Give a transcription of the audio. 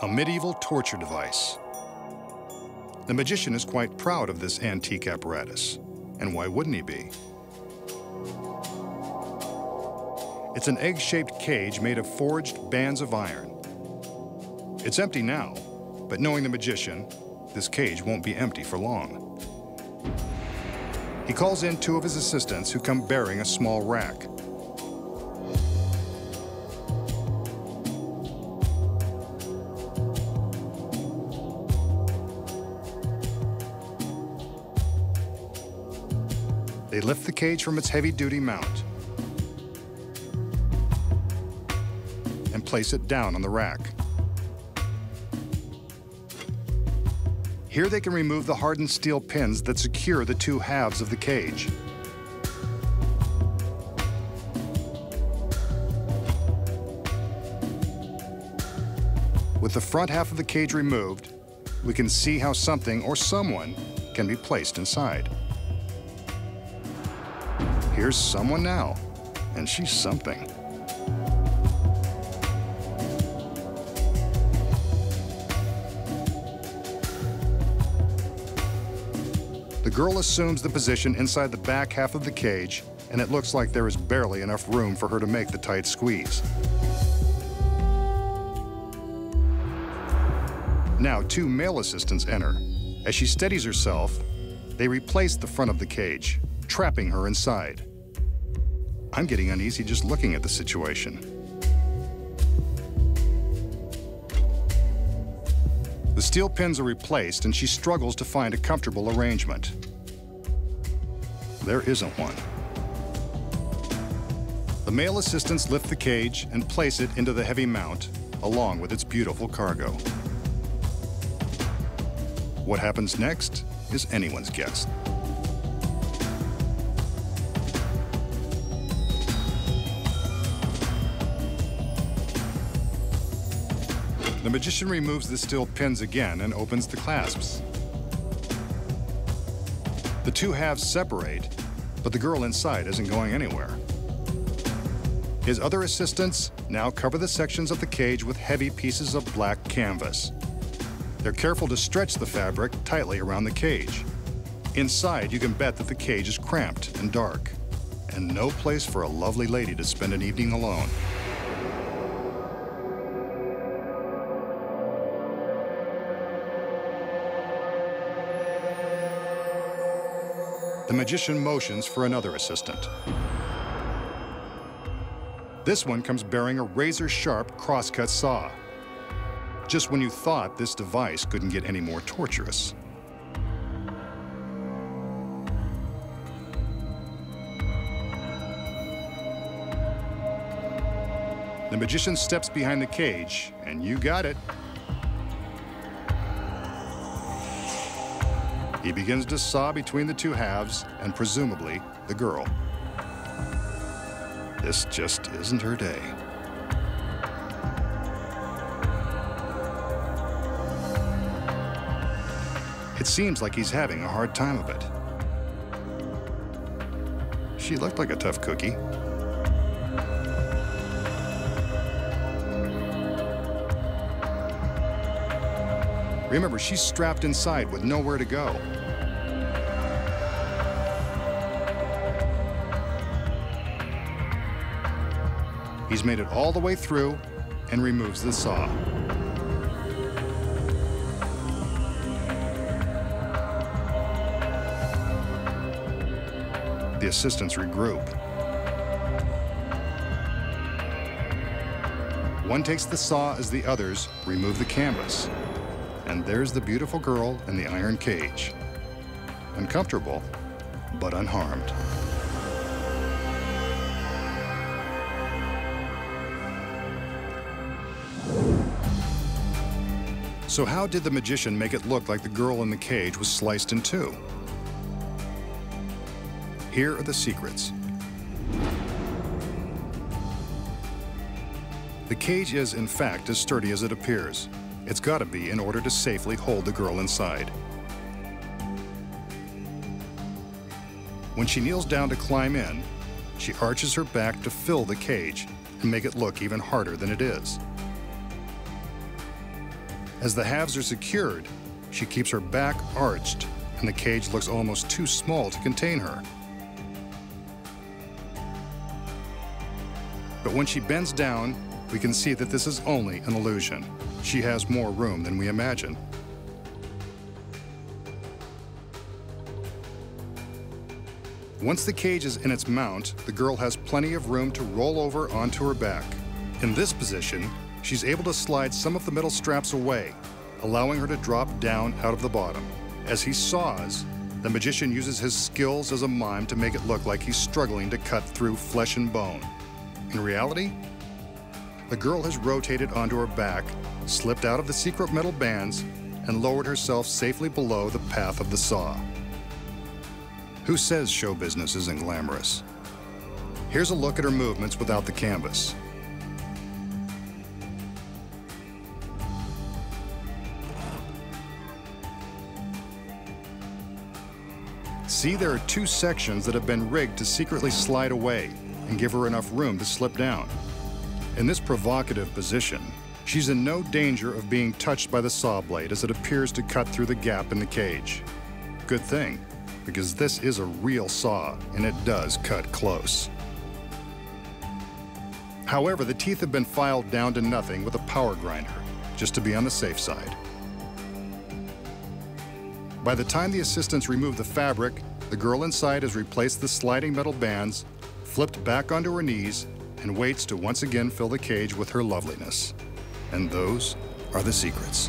a medieval torture device. The magician is quite proud of this antique apparatus, and why wouldn't he be? It's an egg-shaped cage made of forged bands of iron. It's empty now, but knowing the magician, this cage won't be empty for long. He calls in two of his assistants who come bearing a small rack. They lift the cage from its heavy-duty mount and place it down on the rack. Here they can remove the hardened steel pins that secure the two halves of the cage. With the front half of the cage removed, we can see how something or someone can be placed inside. Here's someone now, and she's something. The girl assumes the position inside the back half of the cage, and it looks like there is barely enough room for her to make the tight squeeze. Now, two male assistants enter. As she steadies herself, they replace the front of the cage, trapping her inside. I'm getting uneasy just looking at the situation. The steel pins are replaced, and she struggles to find a comfortable arrangement. There isn't one. The male assistants lift the cage and place it into the heavy mount, along with its beautiful cargo. What happens next is anyone's guess. The magician removes the steel pins again and opens the clasps. The two halves separate, but the girl inside isn't going anywhere. His other assistants now cover the sections of the cage with heavy pieces of black canvas. They're careful to stretch the fabric tightly around the cage. Inside, you can bet that the cage is cramped and dark, and no place for a lovely lady to spend an evening alone. The magician motions for another assistant. This one comes bearing a razor-sharp crosscut saw. Just when you thought this device couldn't get any more torturous. The magician steps behind the cage, and you got it. He begins to saw between the two halves, and presumably the girl. This just isn't her day. It seems like he's having a hard time of it. She looked like a tough cookie. Remember, she's strapped inside with nowhere to go. He's made it all the way through and removes the saw. The assistants regroup. One takes the saw as the others remove the canvas. And there's the beautiful girl in the iron cage. Uncomfortable, but unharmed. So how did the magician make it look like the girl in the cage was sliced in two? Here are the secrets. The cage is, in fact, as sturdy as it appears. It's got to be in order to safely hold the girl inside. When she kneels down to climb in, she arches her back to fill the cage and make it look even harder than it is. As the halves are secured, she keeps her back arched, and the cage looks almost too small to contain her. But when she bends down, we can see that this is only an illusion. She has more room than we imagine. Once the cage is in its mount, the girl has plenty of room to roll over onto her back. In this position, she's able to slide some of the metal straps away, allowing her to drop down out of the bottom. As he saws, the magician uses his skills as a mime to make it look like he's struggling to cut through flesh and bone. In reality, the girl has rotated onto her back, slipped out of the secret metal bands, and lowered herself safely below the path of the saw. Who says show business isn't glamorous? Here's a look at her movements without the canvas. See, there are two sections that have been rigged to secretly slide away and give her enough room to slip down. In this provocative position, she's in no danger of being touched by the saw blade as it appears to cut through the gap in the cage. Good thing, because this is a real saw and it does cut close. However, the teeth have been filed down to nothing with a power grinder, just to be on the safe side. By the time the assistants remove the fabric, the girl inside has replaced the sliding metal bands, flipped back onto her knees, and waits to once again fill the cage with her loveliness. And those are the secrets.